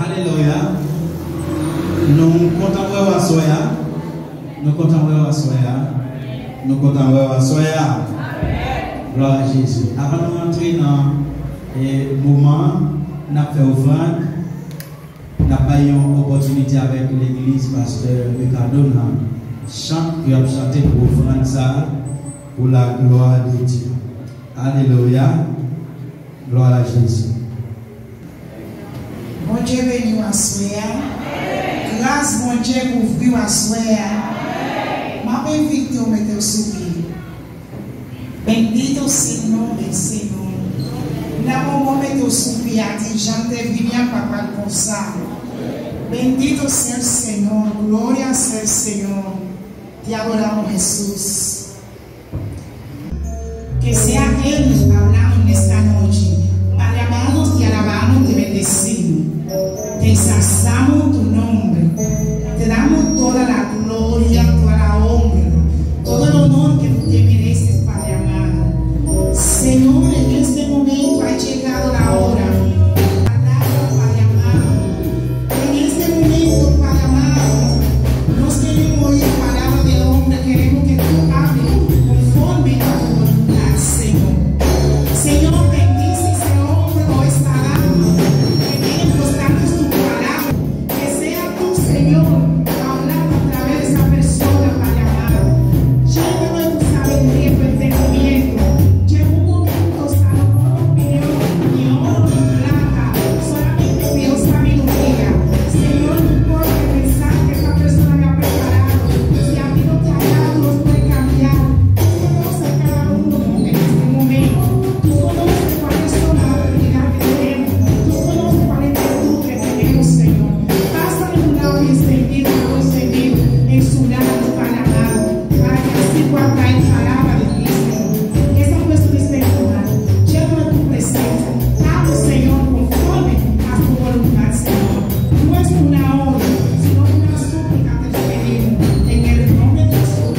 Alléluia. Nous comptons voir Soya. Nous comptons voir Soya. Nous comptons voir Soya. Gloire à Jésus. Avant de rentrer dans le moment, nous avons fait offrande. Nous avons eu une opportunité avec l'église, pasteur Ricardo, chante qui a chanté pour offrande ça, pour la gloire de Dieu. Alléluia. Gloire à Jésus. Bon Dieu béni à soi. Grâce bon Dieu pour vous à soi. Ma invite au mettre sous pied. Bendito Señor del Señor. Na momento sous pied a dit Jean te vivia papa con ça. Bendito sea el Señor. Gloria sea el Señor. Te adoramos Jesús. Que sea Él hablando en esta noche. Padre amado, te alabamos, te bendecimos. Te ensalzamos tu nombre. Te damos toda la gloria, toda la honra, todo el honor que tú te mereces, Padre amado. Señor, en este momento ha llegado la hora. Padre amado. En este momento, Padre amado, no queremos oír palabras del hombre, queremos que tú hables conforme a tu voluntad, Señor. Señor, bendice ese hombre o esta dama que viene mostrando tu palabra. Que sea tú, Señor, hablando a través de esa persona, Padre amado. Llévalo de tu sabiduría y tu entendimiento. Lleva un momento, Salomón pidió ni oro ni plata, solamente pidió sabiduría. Señor, no importa el mensaje que esa persona me ha preparado, si a mí no te ha dado, los puede cambiar. Tú conoces cada uno en este momento. Tú conoces cuáles son las habilidades que tenemos. Tú conoces cuál es la virtud que tenemos, Señor. Pásale un lado y extendido, concebido en su lado, Padre amado, para que así pueda traer palabra de ti, Señor. Esa es nuestra esperanza. Llévalo a tu presencia. Habla, Señor, conforme a tu voluntad, Señor. No es una orden, sino una súplica que te pedimos. En el nombre de Jesús.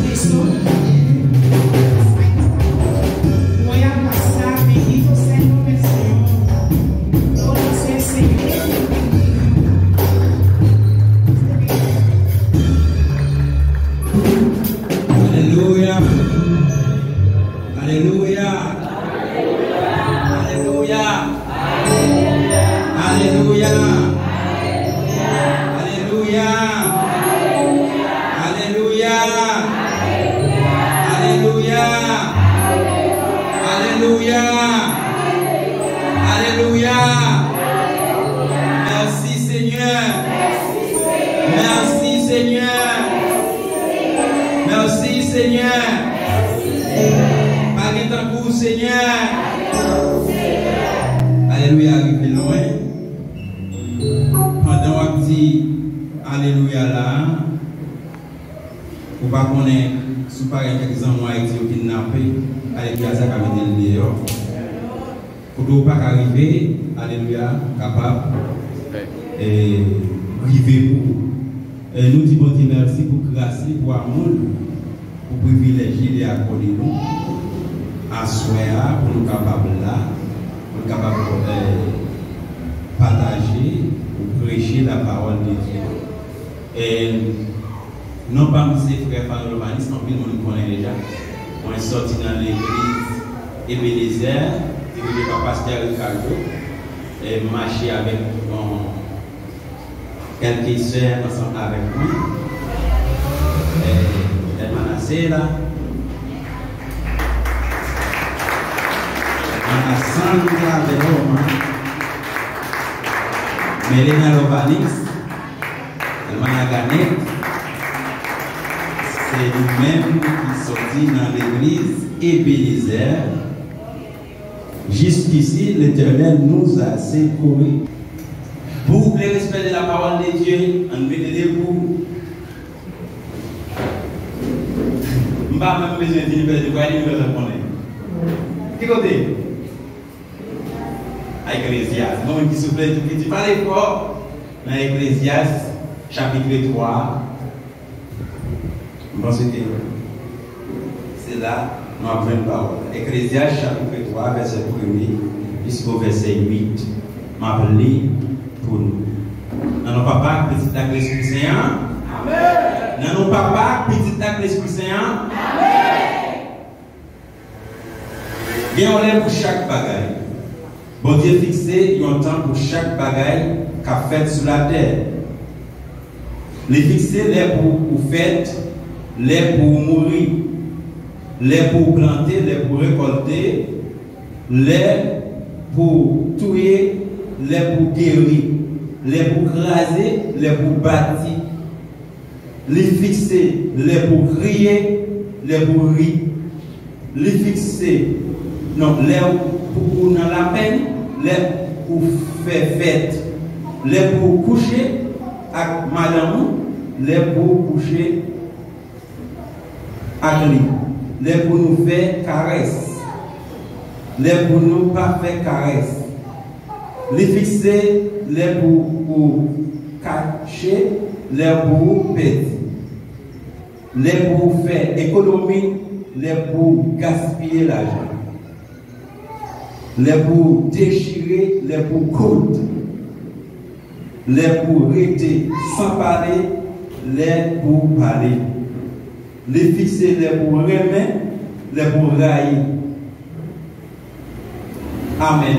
Jesús. Voy a pasar, bendito sea el nombre del Señor. Gloria sea el Señor. Alléluia. Alléluia. Alléluia. Alléluia. Alléluia. Alléluia. Alléluia. Alléluia. Alléluia. Merci Seigneur. Merci Seigneur. Merci Seigneur. Pas de temps pour Seigneur. Alléluia, arrivé loin. Pendant qu'on dit Alléluia là, vous ne connaissez pas si quelques gens ont été kidnappés, Alléluia, ça va mettre le dehors. Pour ne pas arriver, Alléluia, capable et arriver pour. Et nous disons merci pour grâce, pour amour, pour privilégier et accorder nous, à soi, pour nous capables là, pour nous capables de partager, pour prêcher la parole de Dieu. Et non pas nous, frères Panomanis, en plus, nous connaissons déjà. On est sorti dans l'église Ebenezer, dirigé par Pasteur Ricardo, et marché avec quelques sœurs ensemble avec nous. Elle m'a nassé là. On a Sandra de Roma. Melina Lovanix. Elle m'a gagné. C'est nous-mêmes qui sortis dans l'église Ebenezer. Jusqu'ici, l'Éternel nous a secourus. Pour le respect de la parole de Dieu, on met des debout. Je n'ai pas même besoin de dire quoi il veut répondre. Qui côté? Ecclésiaste. Non, qui souffle tout petit. Parlez fort. Dans Ecclésiaste, chapitre 3. Je pense que c'est là, nous avons une parole. Ecclésiaste, chapitre 3, verset 1er, jusqu'au verset 8. Je vais lire pour pour nous. Dans nos papa, petit acte l'Esprit Saint. Amen. Dans nos papa, petit acte l'Esprit Saint. Amen. Bien, on est pour chaque bagaille. Bon Dieu fixé un temps pour chaque bagaille qu'a fait sur la terre. Les fixer, les pour faire, les pour mourir, les pour planter, les pour récolter, les pour tuer, les pour guérir, les pour craser, les pour bâtir. Les fixer, les pour crier, les pour rire. Les fixer, non, les pour dans la peine, les pour faire fête, les pour coucher avec madame, les pour coucher avec lui, les pour nous faire caresse, les pour nous pas faire caresse, les fixer, les pour cacher, les pour perdre, les pour faire économie, les pour gaspiller l'argent, les pour déchirer, les pour coudre, les pour rester sans parler, les pour parler, les fixer, les pour remettre, les pour railler. Amen.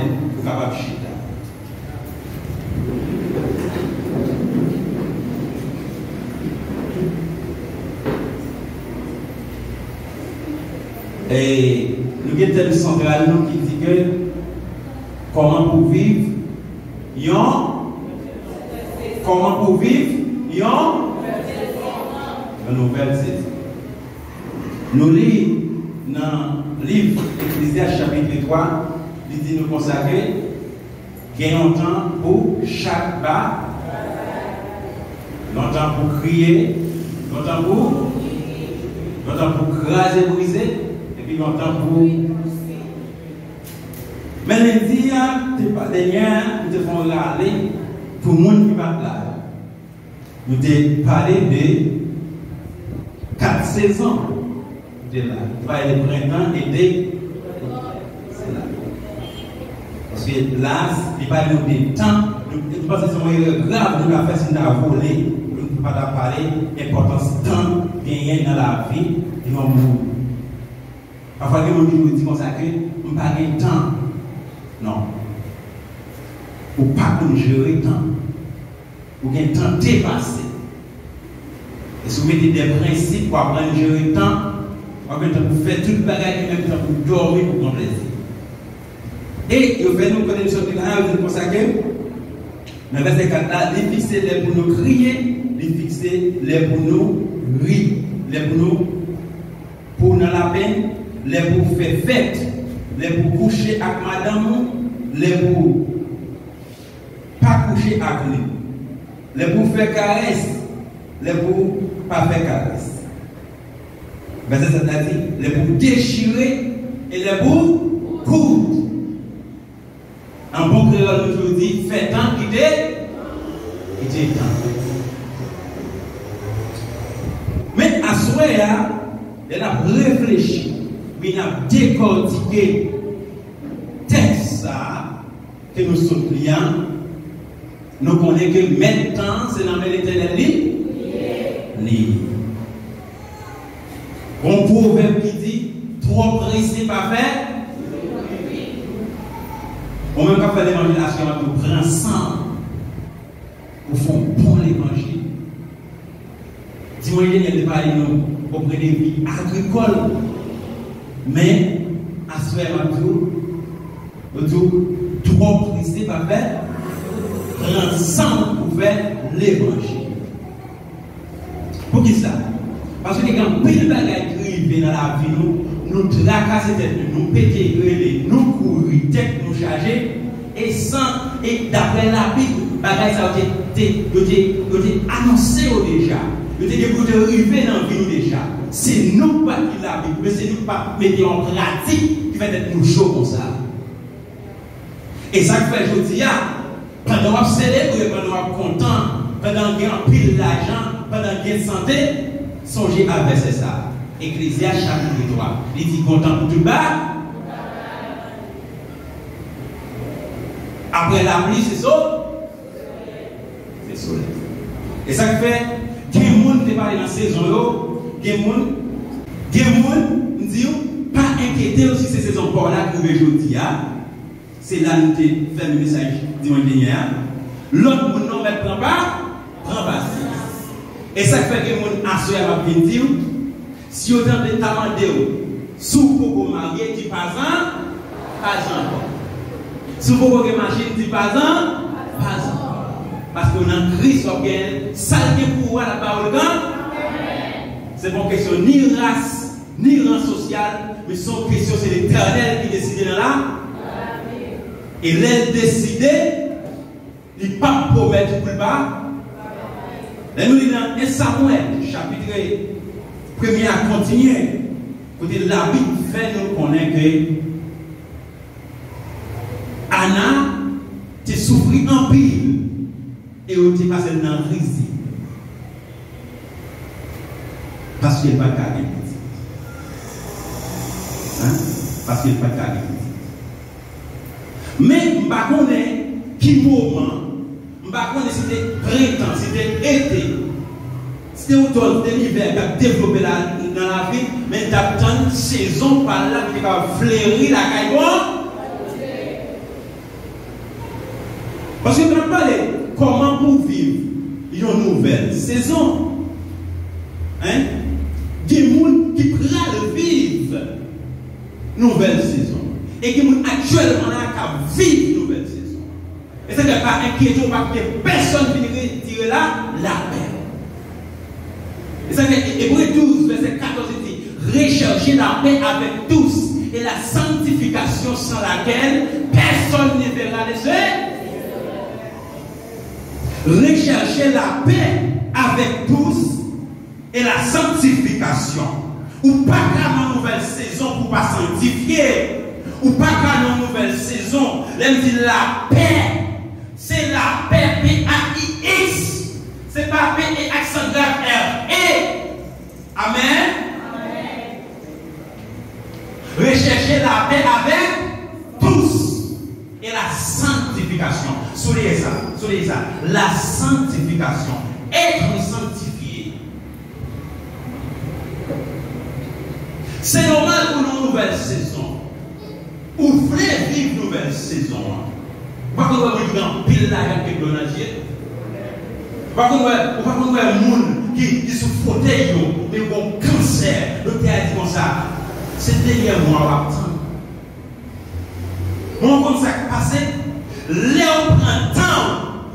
Et nous avons un thème central qui dit que comment pour vivre, comment pour vivre, une nouvelle saison. Nous lisons dans le livre Ecclésiaste chapitre 3, il dit nous consacrer qu'il y a un temps pour chaque bas, longtemps pour crier, longtemps pour craser, briser, et puis longtemps pour. Mais les dire, tu pas dernière, nous te font aller pour le monde qui va là. Nous te parlé de 4 saisons de là. Tu vas aller printemps, été. C'est là. Parce que là, il parle de temps. Je pense que c'est un erreur grave de la faire si nous avons volé. Nous ne pouvons pas parler de l'importance du temps gagné dans la vie et dans le monde. Parfois, les gens nous disent comme ça que nous n'avons pas de temps. Non. Ou pas pour gérer le temps. Ou bien le temps dépassé. Et si vous mettez des principes pour apprendre à gérer le temps, vous avez le temps pour faire tout le bagage et même le temps pour dormir pour ton plaisir. Et vous faites nous connaître ce que vous avez consacré. Dans le verset 4 là, les fixer les pour nous crier, les fixer les pour nous rire, les pour nous dans la peine, les pour faire fête, les pour coucher avec madame, les pour pas coucher avec lui, les pour faire caresse, les pour pas faire caresse. Verset 7 a dit, les pour déchirer et les pour coudre. En bon créole, nous dit, fait tant qu'il était temps. Mais à ce moment-là, elle a réfléchi, mais elle a décortiqué texte ça que nous sommes clients. Nous connaissons que maintenant, c'est dans l'Éternel libre. Un proverbe qui dit, trop pressé pas faire. On ne peut pas faire l'évangélisation, on prend ensemble pour faire un bon évangile. Dis-moi, il y a des parler nous auprès des vies agricoles. Mais, à ce moment-là, trop pressé pas faire. Prendre ensemble pour faire l'évangile. Pour qui ça? Parce que les gens, pile de bagages qui dans la vie, nous tracasser tête, nous péter grêler, nous courir, tête nous charger, et sans, et d'après la Bible, bagages ça a été annoncé déjà. Vous avez arrivé dans la vie déjà. C'est nous pas qui la Bible, mais c'est nous pas mettre en pratique qui fait être nous chaud comme ça. Et ça fait aujourd'hui, pendant qu'on célèbre, pendant qu'on est content, pendant qu'on a pile d'argent, pendant qu'on a santé, songez à verser ça. Ecclésiaste chapitre 3. Il dit content pour tout bas. Après la pluie, c'est ça. Et ça fait, il y a des gens qui parlent dans la saison, il y a des gens qui disent, pas inquiéter aussi ces saisons pour là que aujourd'hui, c'est là que nous fait le message dimanche dernier. L'autre monde non mais prend pas. Et ça fait que les gens assurent à dire, si vous avez demandé, si vous pouvez marier, dit pas encore. Si vous pouvez marcher, dit pas encore. Parce qu'on a Christ, on a salvé pour la parole. C'est pas une question ni race, ni rang social, mais son question c'est l'Éternel qui décide là. Et l'aile décidé, il ne pas promettre plus bas. Et nous, dans 1 Samuel, chapitre 1er à continuer. Côté la Bible fait nous connaître que Anna a souffert en pile et elle est passée dans la crise. Parce qu'elle n'est pas carrée. Parce qu'elle n'est pas carrée. Mais je ne sais pas qui moment. Je ne sais pas si c'était printemps, si c'était été, si c'était automne, c'était l'hiver qui a développé dans la vie, mais il y a une saison par là qui va fleurir la caille. Parce que nous allons parler comment pour vivre une nouvelle saison. Hein? Des gens qui prennent vivre une nouvelle saison. Et qui sont actuellement là qui vivent une nouvelle saison. Et ça ne n'est pas inquiétant parce que personne ne viendrait tirer là la paix. Et ça fait Hébreux 12, verset 14 dit recherchez la paix avec tous et la sanctification sans laquelle personne ne verra les yeux. Recherchez la paix avec tous et la sanctification. Ou pas qu'à une nouvelle saison pour pas sanctifier. Ou pas qu'à une nouvelle saison. L'aime dit la paix. C'est la paix P-A-I-X. C'est pas P et accent grave R-E. Amen. Recherchez la paix avec tous et la sanctification. Souriez ça. La sanctification. Être sanctifié. C'est normal pour une nouvelle saison. Ou voulez vivre une nouvelle saison. Pas qu'on va vivre dans pile là avec le nager. Pas qu'on va un monde qui se fauteuil, mais bon cancer. Le théâtre dit comme ça. C'est derrière moi à attendre. Mon comme ça passé, là on prend temps.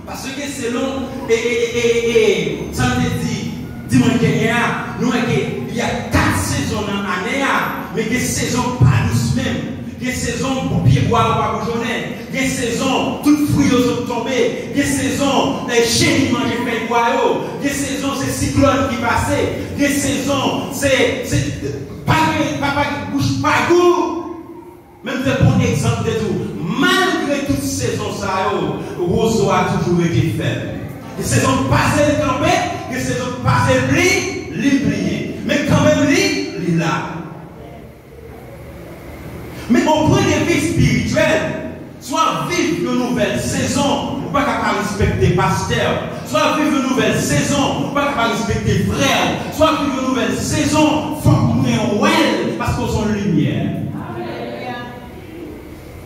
Parce que c'est long et ça me dit, dimanche dernier, nous il y a 4 saisons dans l'année, mais des saisons pas nous-mêmes. Des saisons pour pied boire pas bougeonner, des saisons toutes fruits sont tombés, des saisons les chiens mangent fait boire, des saisons c'est cyclone qui passait, des saisons c'est papa qui bouge pas goût. Même c'est bon exemple de tout. Malgré toutes ces saisons ça, Roseau a toujours été faible. Des saisons passées de tomber, des saisons passées de l'oublier, mais quand même il là. Mais au point de vue spirituel, soit vivre une nouvelle saison, ou pas capable de respecter pasteur, soit vivre une nouvelle saison, ou pas capable de respecter frère, soit vivre une nouvelle saison, former un well, parce qu'on sont lumière.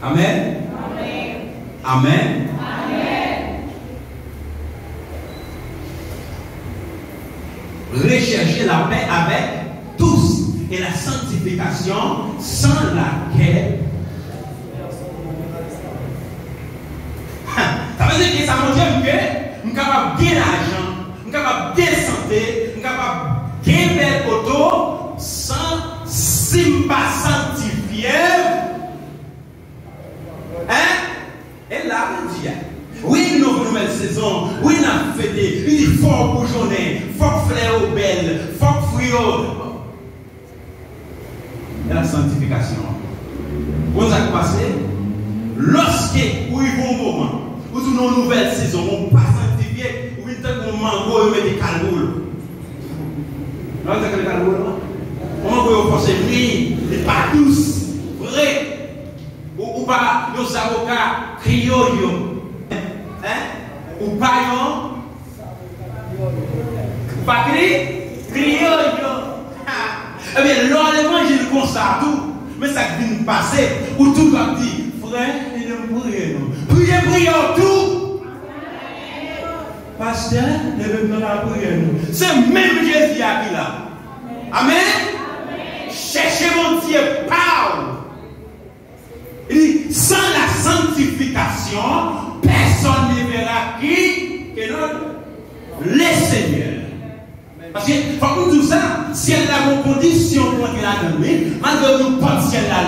Amen. Amen. Rechercher la paix avec tous. Et la sanctification sans laquelle ça veut dire que ça montre que nous sommes capables de bien l'argent, nous sommes capables de bien santé, nous sommes capables de bien belle auto sans si pas sanctifier. Et là, on dit oui, une nouvelle saison, oui, on a fêté, il faut pour journée, faut fleur au belle, faut fruit et la sanctification. Vous avez passé, lorsque vous avez un moment, vous avez une nouvelle saison, vous ne pas sanctifié, vous avez un mango, vous mettez des calboules. Vous avez des calboules? Comment vous pensez, oui, n'est pas tous, vrai, ou pas nos avocats créoles, ou pas, Pas crier. Eh bien, l'on l'évangile comme ça, tout. Mais ça qui vient passer, où tout va dire, frère, il aime prier, non? Priez tout. Pasteur, ne veut pas la prière, non? C'est même Jésus qui est là. Amen. Cherchez mon Dieu, parle. Il dit, sans la sanctification, personne ne verra qui que le Seigneur. Parce que, faut que tout ça, si elle a une condition pour qu'il a donné, malgré nous, pas de ciel là.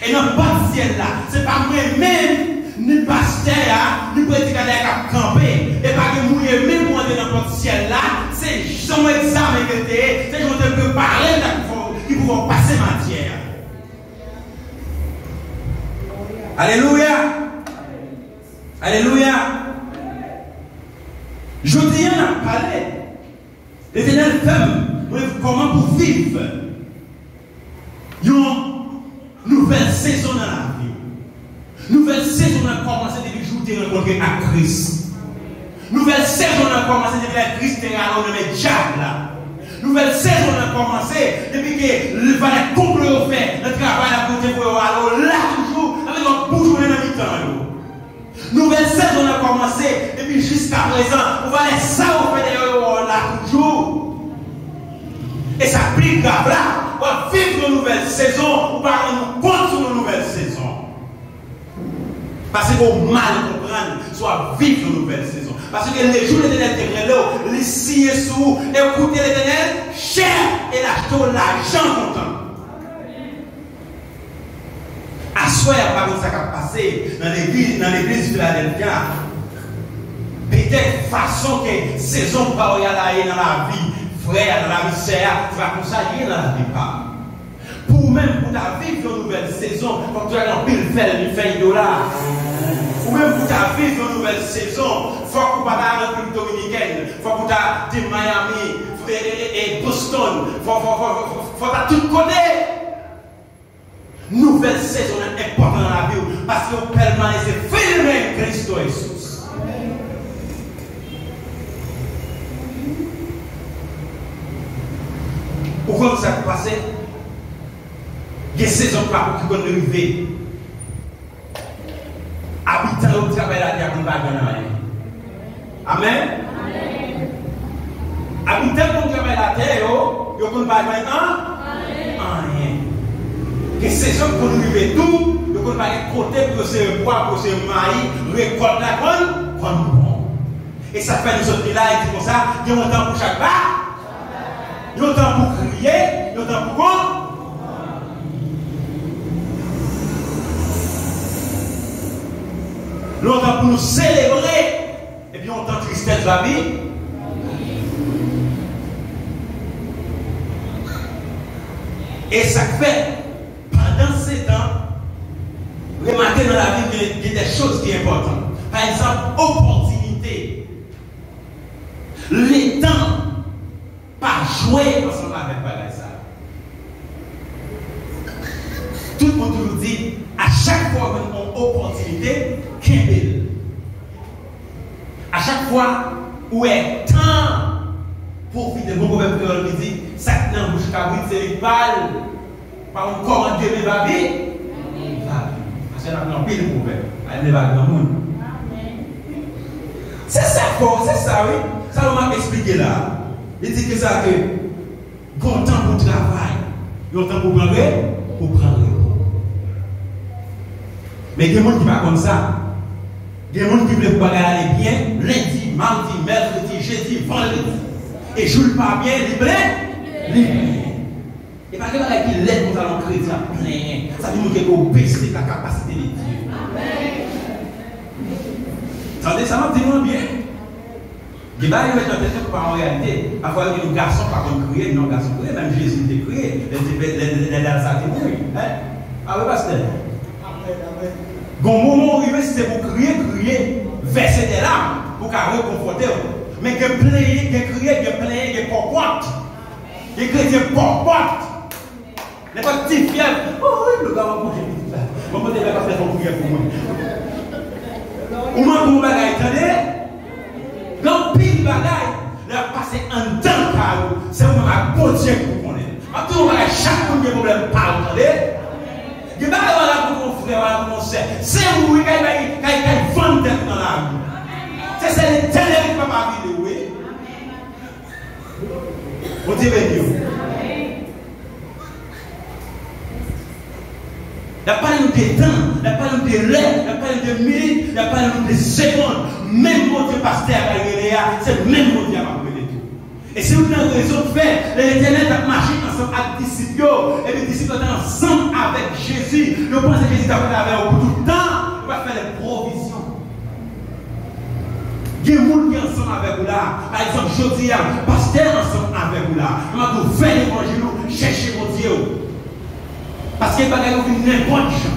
Et non, pas de ciel là. C'est pas moi-même, ni pasteur, ni prédicateur qui a campé. Et pas que moi-même, moi, dans notre ciel là, c'est son examen que c'est je te peux parler qui pourront passer matière. Alléluia. Alléluia. Je dis, on a parlé. L'Éternel fait comment pour vivre une nouvelle saison dans la vie. Nouvelle saison a commencé depuis le jour où tu es rencontré à Christ. Nouvelle saison a commencé depuis que Christ est allé dans le diable là. Nouvelle saison a commencé depuis que le valet complet au fait, le travail a côté pour aller là toujours avec un bouchon dans le mi-temps. Nouvelle saison a commencé depuis jusqu'à présent. On va laisser ça au fait de là toujours. Et ça plus grave là. On va vivre une nouvelle saison. On va nous compte sur une nouvelle saison. Parce qu'on mal comprendre, soit vivre une nouvelle saison. Parce que les jours de l'éternel, les signes sous, écoutez l'éternel, cher et l'achetons l'argent content. À soi, par ça qui a passé dans l'église de Philadelphia. Peut-être façon que saison par dans la vie, frère, dans la vie, sœur, tu vas consacrer dans la vie. Pour même pour ta vivre une nouvelle saison, quand tu as un pile fait $, ou même pour ta vivre une nouvelle saison, il faut que tu aies la République dominicaine, il faut que tu aies Miami et Boston, il faut que tu aies tout connaître. Nouvelle saison est importante dans la vie parce que vous permanissez fermé Christ Jésus. Pourquoi ça s'est passé? Il y a des saisons qui vont arriver. Habitants au travail la terre, on va gagner. Amen. Habitants au travail la terre, ils vont pas gagner rien. Les saisons qui vont arriver tout, ils vont pas côté pour se bois, pour se maïs, récolte la bonne. Et ça fait nous autres là, et comme ça, il y a un temps pour chaque part. Il y a un temps pour crier, il y a un temps pour quoi? Longtemps pour nous célébrer, et puis on entend tristesse la vie. Et ça fait, pendant ces temps, remarquez dans la vie qu'il y a des choses qui sont importantes. Par exemple, opportunité. Les temps, pas jouer ensemble avec ça. Tout le monde nous dit, à chaque fois qu'on a une opportunité, à chaque fois où est temps pour vivre bon problème que l'on dit, ça qui n'a bouche qu'à c'est les balles, par un corps en Dieu, mais va bien. Parce qu'il y a un pile problème. Elle ne va pas dans le monde. C'est ça, oui. Ça m'a expliqué là. Il dit que ça, que bon temps pour travail, bon temps pour prendre. Mais il y a des gens qui ne sont pas comme ça. Il y a des gens qui veulent pas aller bien, lundi, mardi, mercredi, jeudi, vendredi. Et je ne joue pas bien, libre. Et pas que qui l'aide pour aller en crédit à plein. Ça veut dire qu'il faut baisser la capacité de Dieu. Attendez, ça m'a dit bien. Il va y avoir une par en réalité. Parfois, il y a un garçon par contre crier, non, garçon crier, même Jésus était crié. Les Alsaciens mourir. Ah oui, pasteur. Bon moment où c'était pour crier, verser des larmes pour qu'à réconforter. Mais que crier, que porte. Que chrétien porte. N'est pas petit fier. Oh oui, le gars va manger tout ça. Mon côté va pas faire son prière pour moi. Ou moi pour bagaille, attendez. Dans pile bagaille. de passer en temps car c'est un bon Dieu pour connaître. Maintenant, on va chaque monde qui a problème pas entendez. Il va avoir là pour mon frère, mon sœur. C'est où il va vendre dans la rue. C'est l'éternel qui va pas vivre, oui. Bon Dieu béni. Il n'y a pas de temps, il n'y a pas de l'heure, il n'y a pas de minutes, il n'y a pas de secondes. Même mon Dieu pasteur à Réléa, c'est même mon Dieu à m'appeler tout. Et si vous avez raison de faire, l'Éternel a marché ensemble avec les disciples, et les disciples étaient ensemble avec Jésus. Je pense que Jésus a fait avec eux pour tout le temps, il va faire les provisions. Il y a des gens qui sont ensemble avec vous là. Par exemple, je dis, pasteur ensemble avec vous là. On va vous faire l'évangile, chercher mon Dieu. Parce qu'il n'y a pas n'importe qui.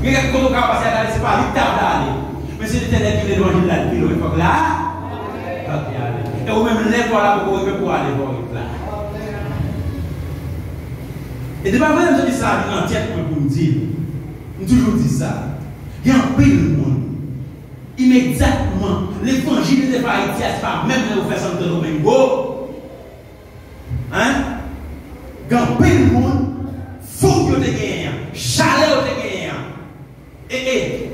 Il y a quelqu'un qui a passé à la c'est pas l'état d'aller. Mais c'est l'éternel qui est l'évangile là, il faut là. Et vous même lève là pour aller voir là. Et de ma part, je dis ça en tête pour me dire. Je toujours dit ça. Il y a un pays de monde. Immédiatement, l'évangile n'était pas haïtien, c'est pas même le faire Santo Domingo. Hein? Il y a un pays de monde. Faut que tu gagnes, chaleur tu gagnes, et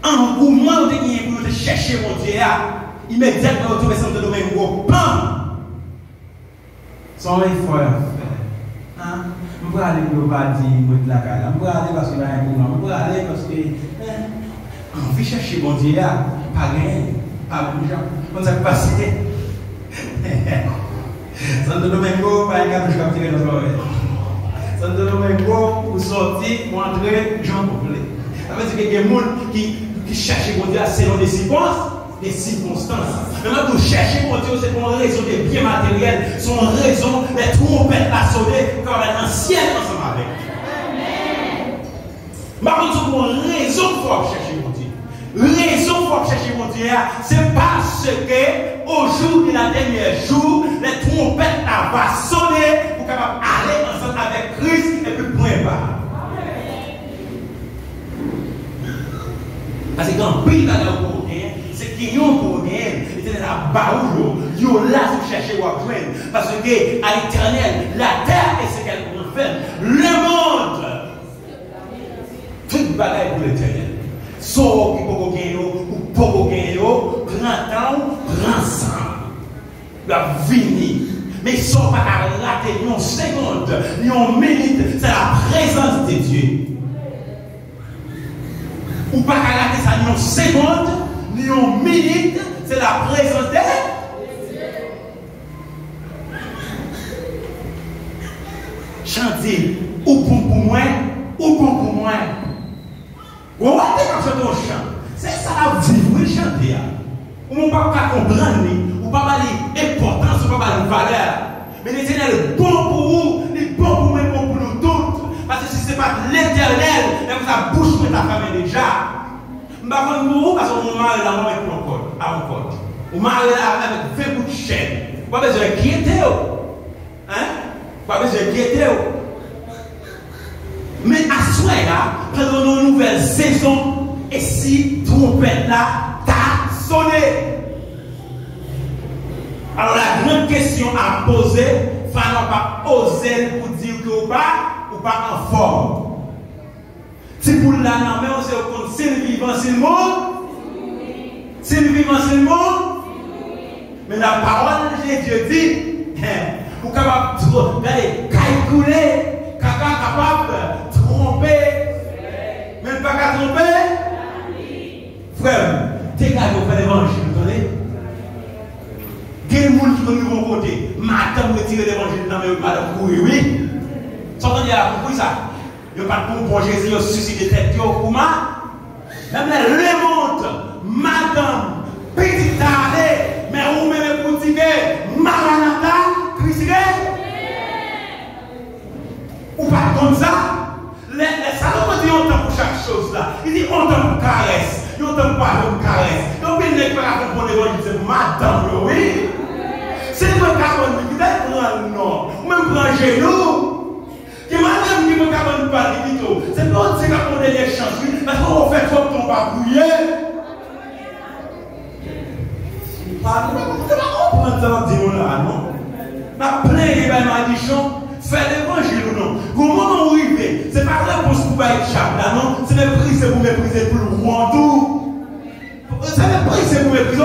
engouement tu gagnes pour te chercher mon Dieu, immédiatement tu vas Santo Domingo, bam! Sans effort à faire. Je vais aller pour le bâti, pour la caille, je vais aller parce que là, je vais aller parce que on veut chercher mon Dieu, pas gagner, pas bouger, on s'est passé. Santo Domingo, pas un gars que je vais tirer dans l'oreille. Santo Domingo, pour sortir, pour entrer, j'en complet. Ça veut dire qu'il y a des gens qui cherchent mon Dieu selon des circonstances. Maintenant, pour chercher mon Dieu, c'est pour une raison des biens matériels, c'est une raison des trompettes à sonner, quand on est ancienne ensemble avec. Mais pour une raison pour chercher mon Dieu. Raison pour chercher mon Dieu, c'est parce que au jour de la dernière jour, les trompettes vont sonner pour capable aller ensemble avec Christ et puis point barre. Parce que quand le pays va dans c'est qu'ils ont pour gagner, ils sont là baoulou, ils sont là pour chercher ou à joindre. Parce que à l'éternel, la terre est ce qu'elle fait. Le monde, toute bagaille pour l'éternel. Sauf qui peut gagner ou pas gagner, grand temps, grand sang. La vie. Mais ils ne sont pas à rater ni une seconde, ni une minute. C'est la présence de Dieu. Ou pas à rater ça ni une seconde, ni une minute. C'est la présence de Dieu. Chanter, ou bon pour moi, ou bon pour moi. Vous voyez quand je chante, c'est ça la vie, vous chantez. Vous ne pouvez pas comprendre, vous ne pouvez pas dire importance, vous ne pouvez pas dire valeur. Mais l'Éternel est bon pour vous, il est bon pour moi, bon pour nous tous. Parce que si ce n'est pas l'Éternel, vous avez bouche pour ta famille déjà. Je ne vais pas pour vous, parce que mon mari est là, avec mon code, à mon code. Mon mari est là avec 20 bouts de chaîne. Vous n'avez pas besoin d'inquiéter. Hein? Vous n'avez pas besoin d'inquiéter. Mais à ce moment-là, prenons une nouvelle saison et si trompette là t'a sonné. Alors la grande question à poser, il ne faut pas oser pour dire que vous pas en forme. Si pour la non, mais on sait qu'on s'il vivant, s'il mort, s'il vivant, s'il mort. Mais la parole de Dieu dit, vous capable de calculer, capable tromper, même pas qu'à tromper. Frère, t'es capable de faire l'évangile, vous entendez? Quel monde qui est de mon côté, madame retirer l'évangile dans mes madame oui. S'entendez là, pourquoi ça? Il n'y a pas de bon Jésus, il y a suscité tête, pour moi. Même les monte, madame, petite année, mais vous même pour dire, Maranatha, Christ. Ou pas comme ça? Les salons disent on pour chaque chose là. Il dit on t'en caresse, on t'en parle de caresse. Donc il n'est pas pour l'évangile, c'est madame, oui. C'est toi qui as prendre non, même prendre genou. Que madame qui me capable pas du tout. C'est pas c'est qu'on a les chances, parce qu'on fait trop ton pas bouiller. Pas comprendre temps de dire là, non? N'a plein d'événements addiction, faire l'évangile ou non? Comment on arrive? C'est pas la réponse pour pas échapper là, non? C'est mépriser pour mépriser pour le roi tout. C'est mépriser pour mépriser.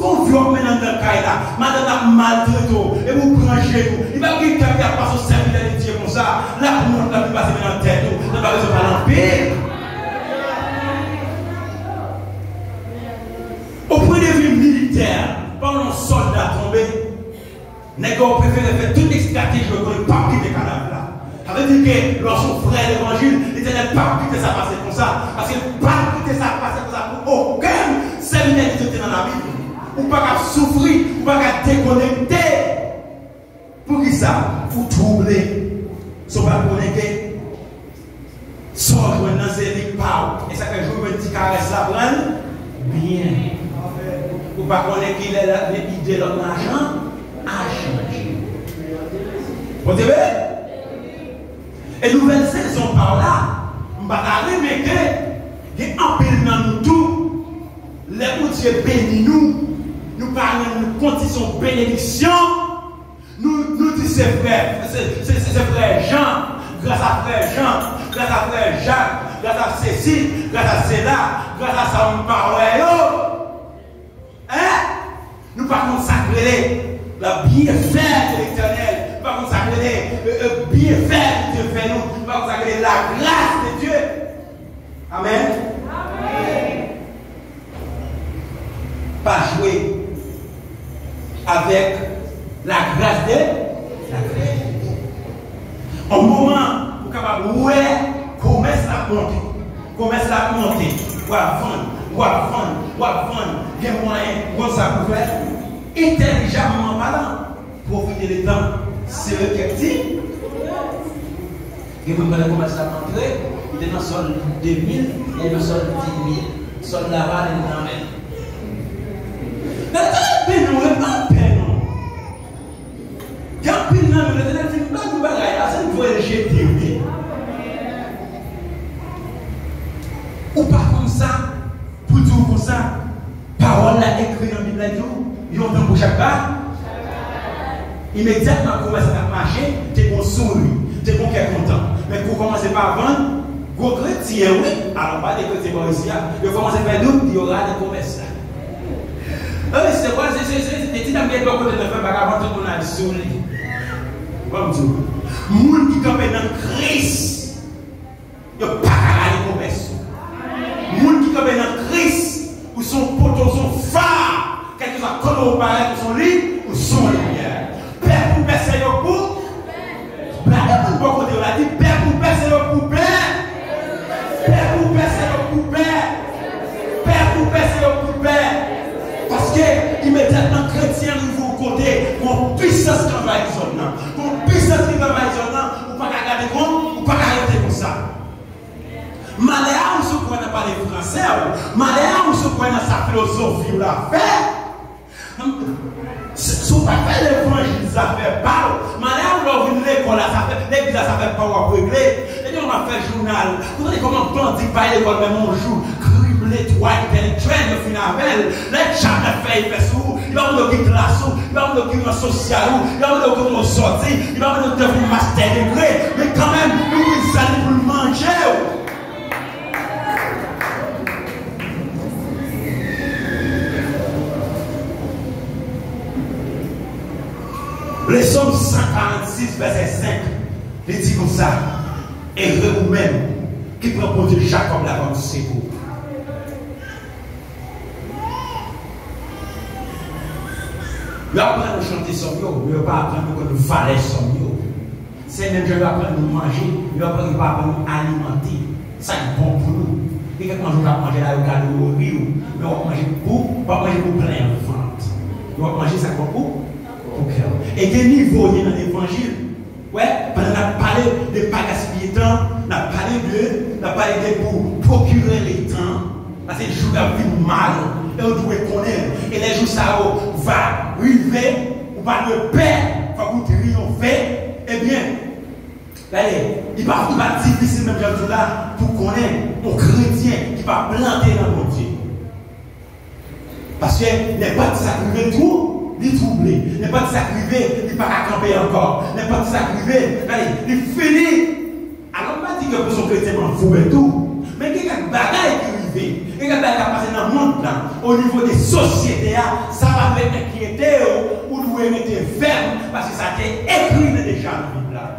On vient maintenant dans le cas là, madame a maltraité, et vous branchez tout. Il va dire qu'il y a pas son service d'amitié comme ça. Là, pour nous, la plupart c'est dans la tête, on n'a pas besoin de l'empire. Au point de vue militaire, pendant un soldat tombé, les gars préfèrent faire toute les stratégies pour ne pas quitter le cadavre là. Ça veut dire que lorsqu'on frère l'évangile, il ne pas quitter ça passer comme ça. Parce que pas quitter ça passer comme ça pour aucun séminaire qui était dans la Bible. Ou pas qu'à souffrir, ou pas qu'à déconnecter. Pour qui ça? Pour troubler. Si on va connecter, sans jouer dans ces lits, et ça fait jouer un petit caresse là, prendre bien. Ou pas connaître qu'il est là, l'idée de l'argent a changé. Vous savez? Et nouvelle saison par là, on va remettre qu'il y a un peu dans nous tout, les Dieu bénis nous parlons de conditions de bénédiction, nous disons c'est frère Jean, grâce à frère Jean, grâce à frère Jacques, grâce à Cécile, grâce à Céla, grâce à ça on parle. Nous pas consacrer la bienfait de l'Éternel, nous pas consacrer le bienfait de Dieu fait nous, nous pas consacrer la grâce de Dieu. Amen. Amen. Pas jouer avec la grâce de Dieu. Au moment où vous avez commerce à monter, commerce à monter, ou à vendre, il y a moyen, comment ça vous faire, intelligemment parlant, profiter du temps, c'est le captif. Et vous voyez comment ça rentrer, il est dans le sol 2000 et le sol 10 000, sol là-bas, il est dans la main. Mais il y a un pénon. Il y a un pénon, il y a un pénon, c'est une voie jeter. Ou pas comme ça, pour dire comme ça, parole là écrite dans la Bible, ils ont dans chaque pas. Immédiatement, quand vous à marcher, tu es bon sourire, tu es bon qui est content. Mais pour commencer par vendre, gros chrétien, oui, alors pas des chrétiens ici, il faut commencer à faire doute, il y aura des commerces là. C'est quoi, c'est des petits amis qui ont côté de faire bagarre, tout le monde a dit sourire. Comme tout. Moun qui campent dans Christ, il n'y a pas qu'à aller commerce. Moun qui campent dans Christ, ou son poteau, son phare, quelque chose comme au pareil, ou son lit, ou son lumière. Père pour percer le coup. Père pour beaucoup de la dit, Père pour percer le coup, Père. Père pour percer le coup, Père. Père pour percer le coup, Père. Parce que immédiatement chrétien nouveau côté, mon puissance qui envahit son nom. Mon puissance qui envahit son nom, ou pas qu'à garder compte, ou pas qu'à arrêter pour ça. Maléa, on se croit dans parler français, Maléa, on se croit dans sa philosophie ou la fait. Si on ne fait pas l'évangile, ça fait pas. Maléa, on va venir l'école, ça fait l'église, ça fait pas ou régler. Et puis on va faire le journal. Vous savez comment on dit pas l'école, même on joue. L'étoile qu'elle traîne au final, les gens qui fait sous, il va me dire classe, il va me dire social, il va me dire sortir, il va me dire master degré, mais quand même, nous allons pour le manger. Les Psaumes 146, verset 5, il dit comme ça, et vous-même qui proposez Jacob là comme secours. Nous apprenons à chanter son yo, nous pas apprendre à nous valer son yo. C'est même je vais apprendre à nous manger, nous apprenons à nous alimenter. Ça est bon pour nous. Et quand on va manger là, on va manger mais on va manger pour, pas manger pour plein de ventre. Nous allons manger ça pour cœur. Et quel niveau il y a dans l'évangile? Ouais, pendant qu'on a parlé de ne pas gaspiller de temps, on a parlé de pour procurer les temps. Parce que les jours vivent mal, et on doit connaître. Et les jours ça va arriver, ou pas le père, il faut que vous triomphez. Eh bien, allez, il va difficile même jour là pour connaître un chrétien qui va planter dans mon Dieu. Parce que les bâtiments ça arrive tout, il troublé. N'importe ça privé, il ne peut pas camper encore. N'importe ça privé, il finit. Alors, on ne va dire que pour son chrétien, on fout et tout. Mais il y a des bagailles qui arrivent. Il y a des bagailles qui passent dans le monde là. Au niveau des sociétés, ça va faire inquiéter ou nous être ferme parce que ça a été écrit déjà dans la Bible là.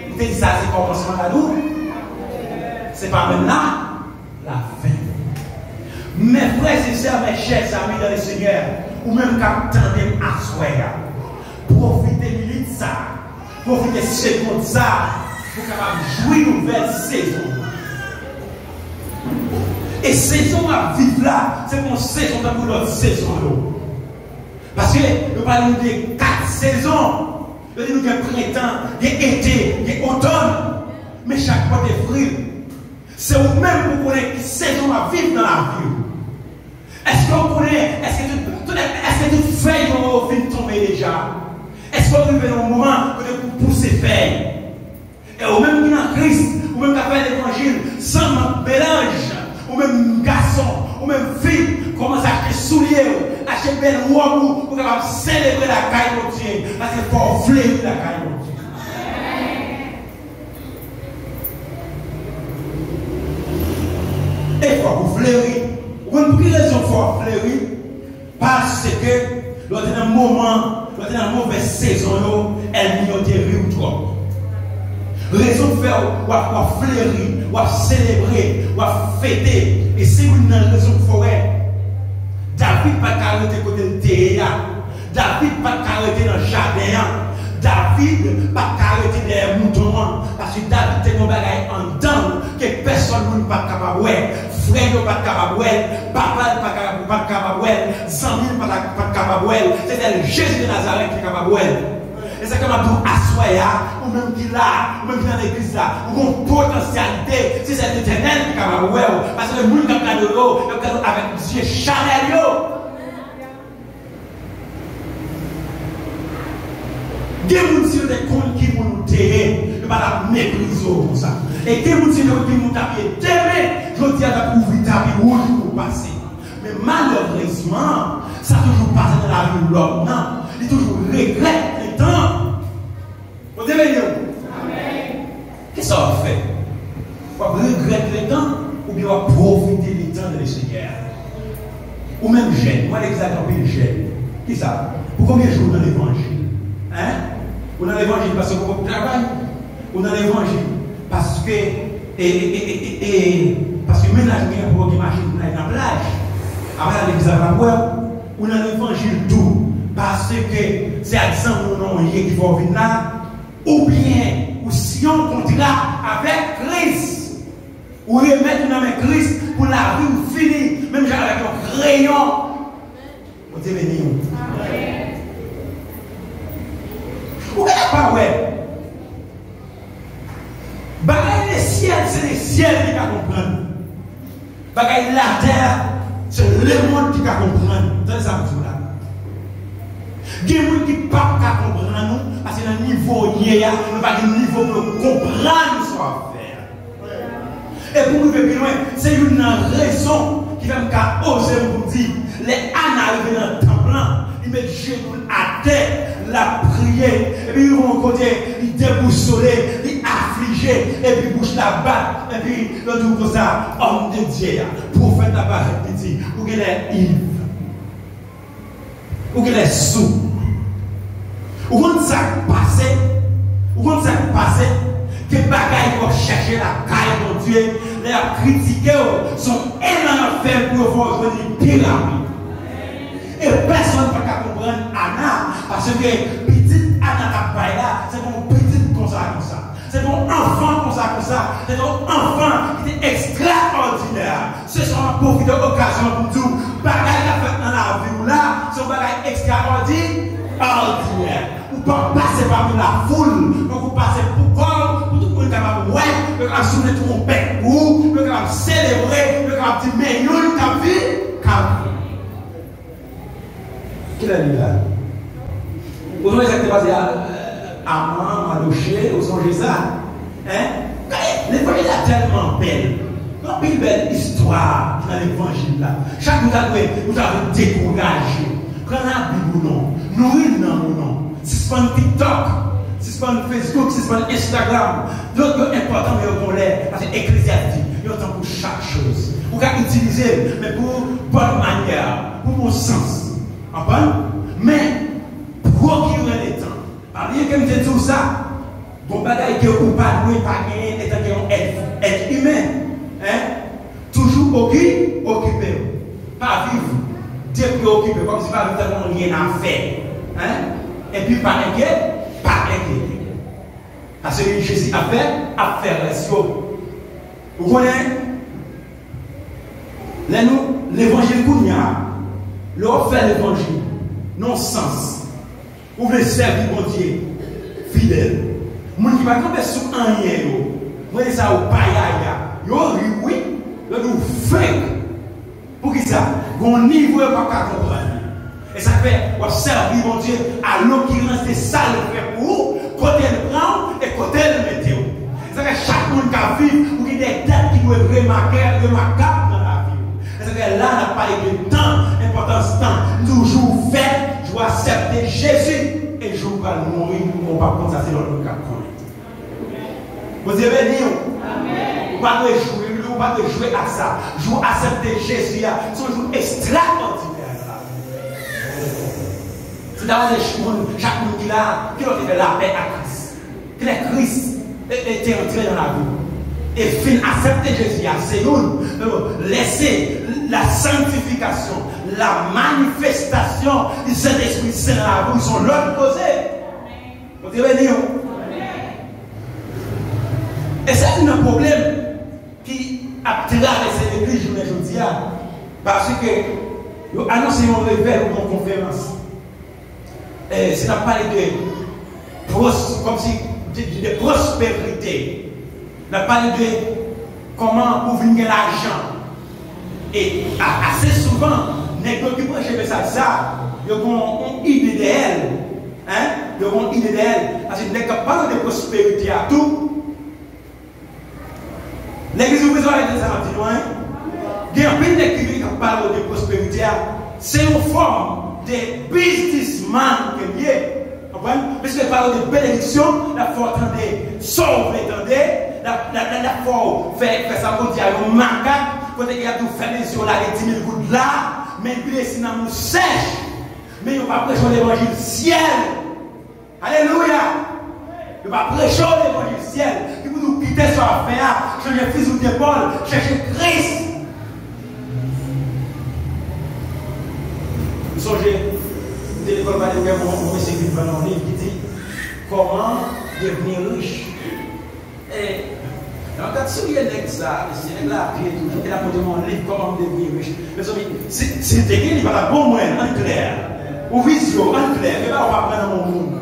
Vous avez dit ça, c'est le commencement de la douleur. C'est pas même là la fin. Mes frères et sœurs, mes chers amis dans le Seigneur, ou même quand tendez à soir, profitez de ça, profitez de seconde ça, pour capable jouer une nouvelle saison. Et saison à vivre là, c'est mon saison pour notre saison. Parce que nous parlons de 4 saisons. Nous avons des printemps, des étés, des automnes. Mais chaque fois des fruits. C'est vous-même pour connaître quelle saison à vivre dans la vie. Est-ce qu'on connaît, est-ce que toutes feuilles vont tomber déjà? Est-ce qu'on arrive dans un moment où vous poussez feuilles? Et au même qui en Christ, ou même qui a fait l'évangile, sans mélange, ou même garçon, ou même fille, commence à acheter souliers, acheter belle robe pour capable célébrer la caille de Dieu. Parce qu'il faut fleurir la caille de Dieu. Et il faut vous fleurir. Pour quelle raison il faut fleurir? Parce que dans un moment, dans une mauvaise saison, elle n'y a pas trop. Raison de faire, ou à fleurir, ou à célébrer, ou à fêter. Et si vous n'avez pas raison de faire, David n'a pas arrêté côté de Théa. David n'a pas arrêté dans le jardin. David n'a pas arrêté derrière le mouton. Parce que David était un bagage en dedans que personne n'est pas capable de voir. Frère n'est pas capable de voir. Papa n'est pas capable de voir. Zami n'est pas capable de voir. C'est Jésus de Nazareth qui est capable de voir. Et c'est comme un assoya, ou même qui là, ou même qui dans l'église là, ou une potentialité, c'est cette éternelle qui est capable de voir. Parce que le monde qui a de l'eau, avec Dieu Chanel. Des gens qui ont des comptes qui vont terrer, ne pas la mépriser comme ça. Et des gens qui ont tapé terrer, je dis à la ouvrir tapis rouge pour passer. Mais malheureusement, ça toujours passe dans la vie de l'homme. Non, il toujours regrette le temps. Vous devez dire. Qu'est-ce que ça fait? On regrette le temps ou bien on profiter du temps de le Seigneur. Ou même jeune. Moi, l'exemple de jeune. Qui ça? Pour combien de jours dans l'évangile? Hein? Ou dans l'évangile parce que vous travaillez? Ou dans l'évangile parce que parce que ménage bien pour que machine dans la plage. Après l'église à la voix. Ou dans l'évangile tout. Parce que c'est à dire qui vont venir là. Ou bien, ou si on contrat avec Christ. Ou remettre dans avec Christ pour la vie finie. Même avec un crayon. Vous devez venir. Vous n'avez pas ouais. Bagaille les ciels, c'est les ciels qui comprennent. Bagaille la terre, c'est le monde qui comprend. C'est ça que vous là. Il y a des gens qui ne peuvent pas comprendre nous, parce que dans le niveau il y a un niveau pour comprendre ce qu'on fait. Et pour nous plus loin, c'est une raison qui va me oser vous dire, les ânes arrivent dans le temple, ils mettent genoux à terre, la prière, et puis ils vont côté, ils déboussolés, ils affligés, et puis ils bouchent la batte, et puis ils disent comme ça, homme de Dieu, prophète la barre, il dit, ou qu'il est ivre, ou qu'il est sous. Ou quand ça passe, que bagaille pour chercher la caille de Dieu, les critiquer sont énormément faibles pour voir une pyramide. Et personne ne peut comprendre Anna, parce que petite Anna là, c'est mon petite comme ça. C'est mon enfant comme ça. C'est mon enfant qui est extraordinaire. Ce sera pour profiter de l'occasion pour dire, bagaille la fête dans la vie là, c'est un bagaille extraordinaire. Ou pas passer parmi la foule, vous passez pour corps, pour tout le monde capable de voir, pour capable soumettre mon père, pour capable célébrer, pour capable dire, mais nous, ta vie, Quelle est là? Vous avez exactement dit à Amman, à Locher, aux Angésa. L'évangile est tellement belle. Une belle histoire dans l'évangile là. Chaque jour, nous avons découragé. Quand la Bible ou non, nourrir dans mon nom. Si c'est pas TikTok, si c'est pas Facebook, si c'est pas Instagram, l'autre important, mais on l'air. Parce que Ecclésiastique, il y a temps pour chaque chose. Vous pouvez utiliser, mais pour bonne manière, pour bon sens. Mais, procurer les temps. Par bien que je dis tout ça, bon bagage que vous pas louer, pas gagner, étant être humain. Toujours occupé. Pas vivre, dépreoccupé, comme si pas vivre rien à faire. Et puis pas inquiet. Parce que Jésus a fait les choses. Vous connaissez? L'évangile Kounia, l'on fait l'évangile, non sens. Vous voulez servir mon Dieu, fidèle. Mon qui va tomber sur un yéro, moi ça au payaya, yo oui, le nous fait. Pour qui ça? Mon niveau n'est pas comprendre. Et ça fait qu'on servir mon Dieu à l'occurrence de ça le fait pour vous, côté le prend et côté le météo. Ça fait chaque monde qui vit, ou qui a des dates qui doivent remarquables dans la vie. Et ça fait là, on n'a pas de temps, importance temps, toujours fait, je dois accepter Jésus et je vais mourir, on va pas ça, c'est l'autre cas. Vous avez dit, vous ne pouvez pas jouer à ça. Je vais accepter Jésus, c'est un jour extraordinaire. C'est d'avoir chaque monde qui a fait la paix à Christ. Que le Christ était entré dans la vie. Et fin accepter Jésus, c'est nous. Laisser la sanctification, la manifestation du Saint-Esprit Saint dans la vie, ils sont l'autre côté. Vous avez dit, et c'est un problème qui a traversé l'église aujourd'hui. Parce que vous annoncez un réveil ou une conférence. C'est n'a pas comme si de prospérité. On a parlé de comment vous venir l'argent. Et assez souvent, les gens qui prêchent le message, ils ont une idée d'elle. Ils ont une idée d'elle. Parce qu'ils ne parlent pas de prospérité à tout. L'église vous besoin de ça un petit loin. Il y a plein d'écrivains qui parlent de prospérité. C'est une forme de businessman qui est. Parce que parle de bénédiction, la faut attendre, sauver, la faut faire ça comme dire un macaque, quand il y a tout fait les yeux là, les 10 000 gouttes là, mais puis sinon nous sèche, mais on va prêcher l'évangile ciel. Alléluia. On va prêcher l'évangile ciel. Qui vous nous quitter sur la fin, changer fusil d'épaule, chercher Christ. Vous songez, l'école va dire mon monsieur qui va dans le livre qui dit comment devenir riche. Et quand si il y a ça, c'est là, il a montré mon livre comment devenir riche. Mais c'est écrit, il va la bon moyen, en clair, ou vision, en clair, et là on va prendre mon monde.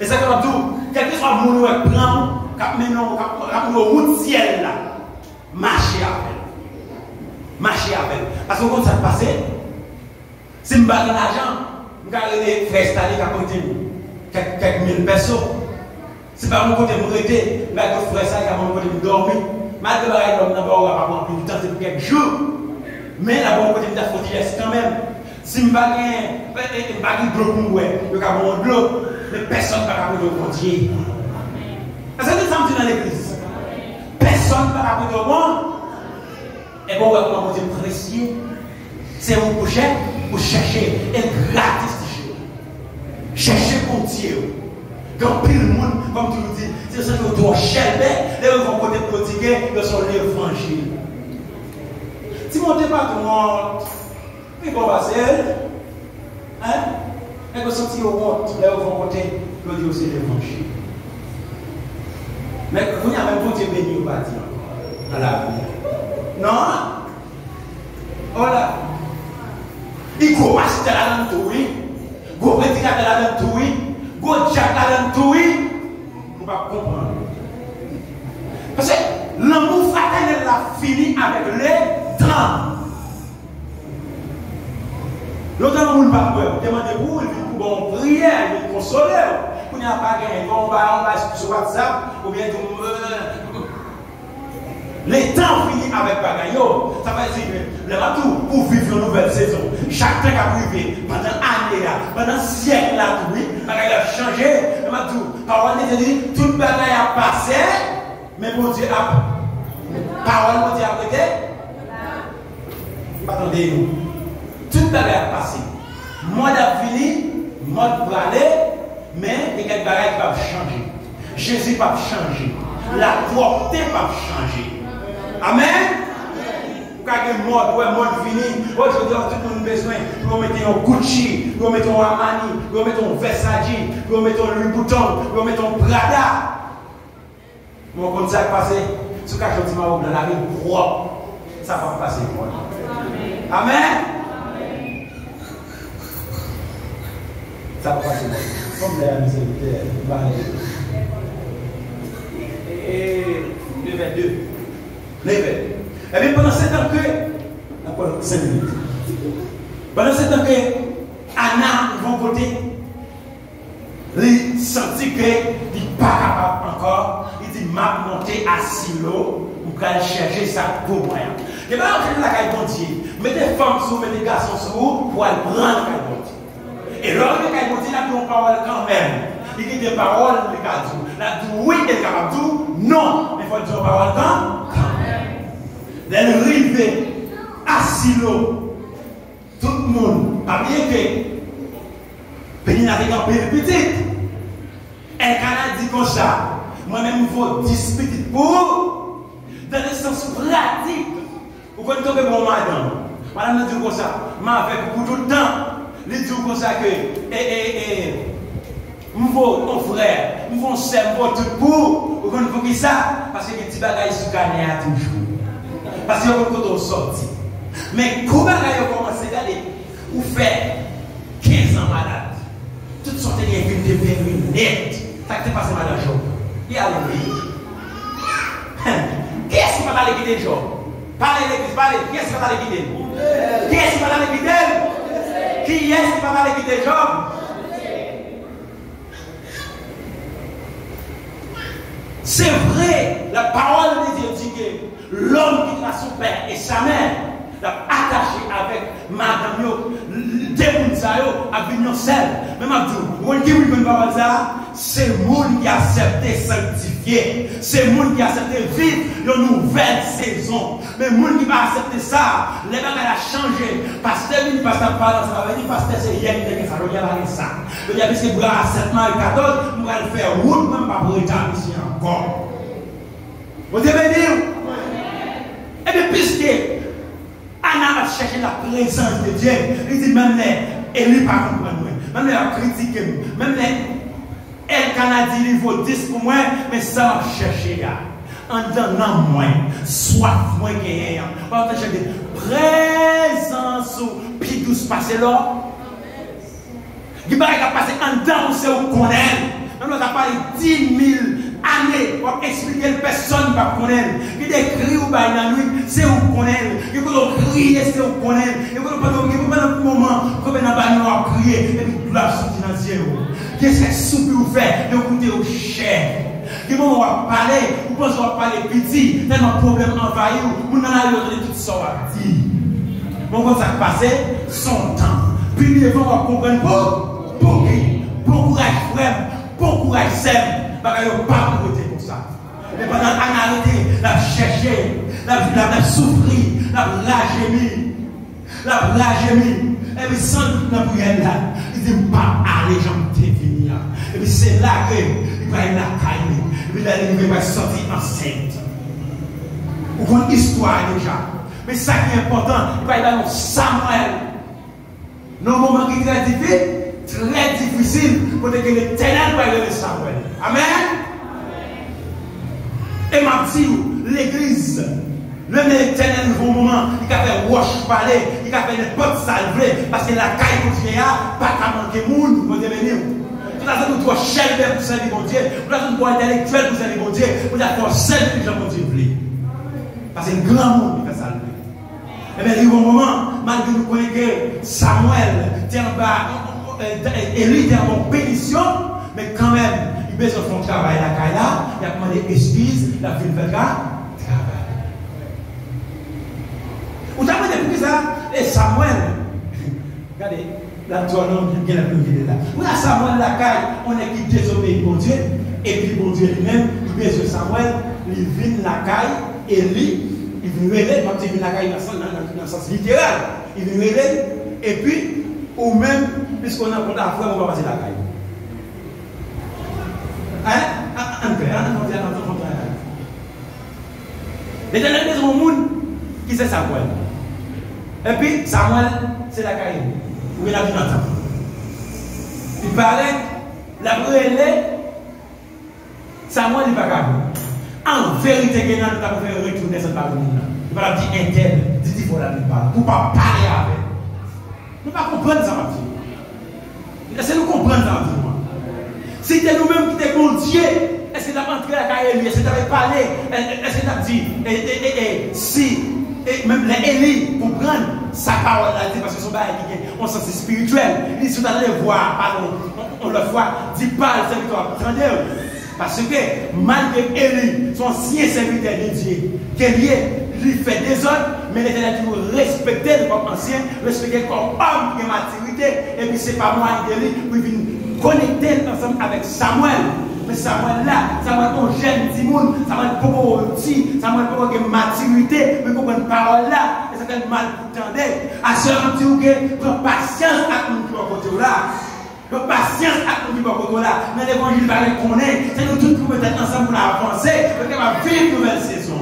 Et ça veut dire, quel que soit le monde où on prend, quand on route ciel là, marcher avec. Parce que quand ça passe, si je n'ai l'argent, je vais faire installer à côté quelques mille personnes. Si je ne vais pas m'arrêter, je vais faire ça à mon côté de dormir. Malgré que je ne vais pas prendre plus de temps, c'est pour quelques jours. Mais là, mon côté de la quand même. Si je ne vais pas de l'eau pour moi, je vais avoir de l'eau, mais personne ne va pas me dire. C'est ça que ça me dit dans l'église. Personne ne va pas me dire. Et bon, on va comment dire précieux. C'est un projet pour chercher et gratis. Chercher pour Dieu. Quand plus le monde, comme tu le dis, c'est ça que tu dois chercher, les gens vont côté pratiquer, ils sont l'évangile. Si mon département, puis qu'on va faire, et que sortir au monde, les gens vont côté, ils disent aussi l'évangile. Mais vous n'avez même pas Dieu béni ou pas dire encore. À la vie. Non? Voilà. Il faut passer à la langue, oui. Go prédicateur à la langue, oui. Go jack à la langue, oui. On va comprendre. Parce que l'amour fraternel a fini avec les temps. L'autre on ne va pas demander pour il bon prière, il consoler. On n'a pas gagné, on va sur WhatsApp ou bien les temps finis avec Bagayo. Ça veut dire que le retour pour vivre une nouvelle saison. Chaque temps qui a privé pendant un an. année là, pendant siècle là, oui, bagaille a changé. Et m'a dit, parole de Dieu dit, toute bagaille a passé, mais mon Dieu a. Parole de Dieu a arrêté. Attendez-nous. Toute bagaille a passé. Mode a fini, mode pour aller, mais il y a quelques bagailles qui peuvent changer. Jésus va changer. La portée va changer. Amen. Quand il mode fini, aujourd'hui tout le monde a besoin. Nous mettons un Gucci, nous mettons un Armani, nous mettons un Versace, nous mettons un Louis Vuitton, nous mettons un Prada. Mon compte ça passe. Ce que je dis dans la rue propre, ça va passer. Amen. Ça va passer. Comme la miséricorde, et le 22. Et bien pendant 7 ans que, encore 5 minutes. Pendant 7 ans que Anna vont voter, il sentit qu'il n'est pas capable encore. Il dit, m'a monté à Silo pour aller chercher ça pour moi. Et bien, on va la caille bontier. Mettez femmes sur, mettez garçons sur pour aller prendre la caille bontier. Et lorsque la caille bontier, il a dit une parole quand même. Il dit des paroles, il a dit oui, il est capable de dire non. Il faut dire une parole quand même. Elle arrive à Silo. Tout le monde, pas bien que Bénin avait un peu petit. Elle a dit comme ça. Moi-même, il faut 10 petites pour, dans le sens pratique. Vous connaissez que mon madame. Madame dit comme ça. Mais avec beaucoup de temps, il dit comme ça que, mon frère, mon soeur, tout pour, vous connaissez ça? Parce que les petits bagages sont gagnés à toujours. Parce que vous sorti. Mais quand vous commencez à aller, vous faites 15 ans malade. Toutes sortes de villes deviennent nettes. Ça qui passé madame Job. Qui a l'église? Qui est-ce qui va dans l'église Job? Parlez l'église, parlez. Qui est-ce qui va dans l'église? Qui est-ce qui va dans l'église? Qui est-ce qui va dans l'église Job? C'est vrai, la parole de Dieu dit que l'homme qui a son père et sa mère l'a attaché avec madame, démounsayo, avec une seule. Même à tout, on dit que c'est le monde qui a accepté sanctifier, c'est le monde qui a accepté vivre une nouvelle saison. Mais le monde qui va accepter ça, les gens a changé. Pasteur, il passe à parler, ça va dire, pasteur, c'est hier qui a fait ça. Il y a puisque vous avez 7 mois et 14, nous allons faire route, même pas pour établir ici encore. Vous devez dire? Et bien, puisque Anna a cherché la présence de Dieu, il dit même les, et lui pas comprendre, même les a critiqué, même les, elle a dit, il vaut 10 pour moi, mais ça va chercher là. En donnant moins, soif moins gagnant. On va chercher présence ou puis douce passer là. Il va passer en dedans où c'est où qu'on est. On va parler 10 000 années pour expliquer que personne ne va connaître. Il décrit où dans la nuit, c'est où qu'on est. Il faut crier, c'est où qu'on est. Il faut pas un moment, comme on va crier, et puis tout la sortie dans le ciel. Qu'est-ce que soupe vous fait? De goûter au chef. Qui vont parler, vous pensez qu'on va parler petit, tellement de problèmes envahis, vous n'en avez pas de tout ça à dire. Bon, quand ça passe, son temps. Puis les gens vont comprendre bon courage, frère, bon courage, sème, parce qu'ils n'ont pas arrêté pour ça. Mais pendant qu'on arrêté, la chercher, la souffrir, la gémir, et puis sans doute dans la prière là, il dit pas aller, j'en venir. Et puis c'est là que il va y la caille. Et puis là, il va sortir enceinte. Vous connaissez l'histoire déjà. Mais ça qui est important, il va y avoir Samuel. Dans un moment qui est très difficile, pour que l'Éternel va y aller Samuel. Amen. Et m'a dit, l'église, le l'Éternel, au moment, il a fait wash parler, il a fait des potes salvés, parce que la caille continue à pas manquer de monde pour devenir. Tout à l'heure, nous devons chercher pour servir mon Dieu, tout à l'heure, nous devons être intellectuels pour servir mon Dieu, pour faire servir les gens mon Dieu. Parce que c'est un grand monde qui fait salver. Et bien, il y a un moment, malgré nous connaissons que Samuel, Élie était en bonne pénition, mais quand même, il a besoin de faire travail à la caille là, il a demandé excuse, il a fait le travail. Vous avez depuis ça, et Samuel, regardez, la toi non, bien la plus là. On a Samuel la caille, on est qui désobéit bon Dieu, et puis bon Dieu lui-même, il vient sur Samuel, il vient la caille, et lui, il vient relève, quand il vient la caille dans le sens littéral, il vient relève, et puis, ou même, puisqu'on a compté à frère, on va passer la caille. L'Éternel est au monde qui c'est Samuel. Et puis Samuel, c'est la caille. Où il a vu l'entendre. Il paraît, la brûlée, Samuel n'est pas capable. En vérité, il n'a pas fait retourner cette parole. Il va dire un tel, dit il faut la parler. Pour ne pas parler avec. Nous ne pas comprendre ça, ma fille. Laissez-nous comprendre ça, ma fille. Si c'était nous-mêmes qui étions Dieu, est-ce que tu as entré à la caille, est-ce que tu avais parlé, est-ce que tu as dit, si, même les Élie comprennent sa parole, parce que son bail on sens spirituel, ils sont allés voir, pardon, on le voit, dit parle, serviteur, attendez, parce que malgré Élie, son ancien serviteur de Dieu, qu'il fait des ordres, mais l'Éternel toujours respecté comme ancien, respecté comme homme de maturité, et puis c'est pas moi d'Élie, puis il connecté ensemble avec Samuel. Mais Samuel là, Samuel est un jeune petit monde, Samuel est beaucoup petit, Samuel est beaucoup de maturité, mais beaucoup de parole là, et ça fait mal pour tendre. À ce moment où que prends patience à nous qui va côté là. Prends patience à nous qui va côté là. Mais l'évangile va les connaître, c'est nous tous qui pouvons être ensemble pour avancer, parce qu'on va vivre une nouvelle saison.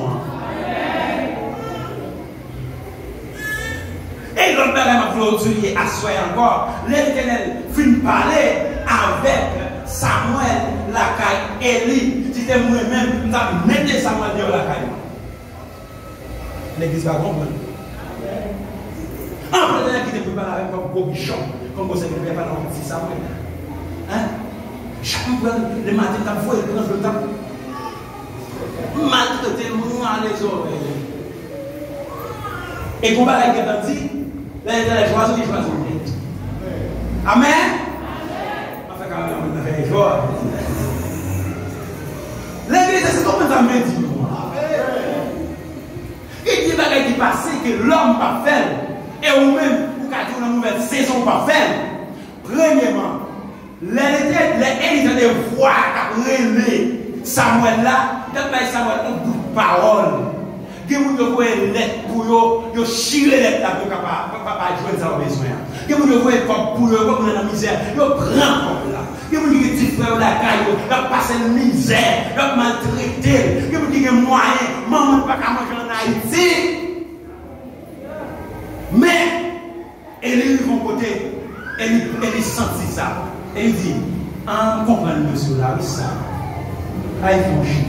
Et l'autre bagage m'a voulu asseoir encore. L'Éternel finit parler avec Samuel, la caille, Élie. Si c'était moi-même, nous avons mis Samuel dans la caille. L'église va comprendre. En fait, qui te prépare avec un gros bichon, comme vous savez, il n'y a pas dans petit Samuel. Hein? Chaque fois, le matin, tu as vu, il prend le temps. Mal de tes mots les oreilles. Et qu'on va la dit, là, il a choisi, il choisit. Amen. L'église, c'est comme ça me dit. Il dit qu'il qui passe que l'homme va faire. Et ou même, pour qu'il y ait une nouvelle saison va faire. Premièrement, les élites de voir qu'après Samuel là, quand Samuel a un bout de parole. Que vous devez l'être pour vous chirer l'être là pour pas jouer ça au besoin. Que vous devez comme pour vous, comme dans la misère, vous prenez comme là. Que vous dites que petit frère la caille, vous passez la misère, vous maltraitez. Que vous dites que moyen, maman ne peut pas manger en Haïti. Mais, elle est de mon côté, elle sentit ça. Et il dit, en comprenant monsieur là, oui ça. Ah, il faut chier.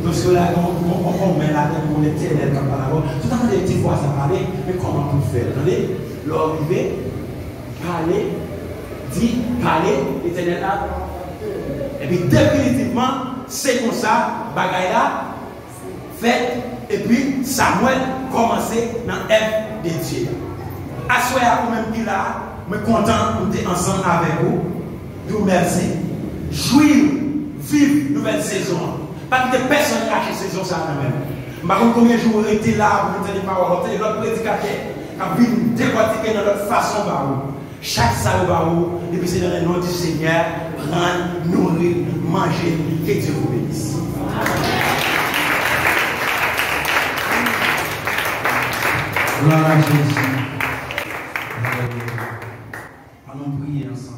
Monsieur là, on met la tête pour l'Éternel comme par là. Tout à fait des petites fois ça parler, mais comment on faire? Attendez, l'arrivée, parler, dit, parler, l'Éternel là. Et puis définitivement, c'est comme ça, bagaille là, fait, et puis Samuel commençait dans l'œuvre de Dieu. Assoyez vous même qui là, me content d'être ensemble avec vous. Je vous remercie. Jouir, vivre nouvelle saison. Pas que des personnes qui achètent saison ça même. Je ne sais pas combien de jours vous étiez là, vous avez des paroles, vous avez l'autre prédicateur qui vient décortiquer dans notre façon de parler. Chaque salle de et puis c'est dans le nom du Seigneur, prendre, nourrir, manger, que Dieu vous bénisse. Gloire à Jésus. Allons prier ensemble.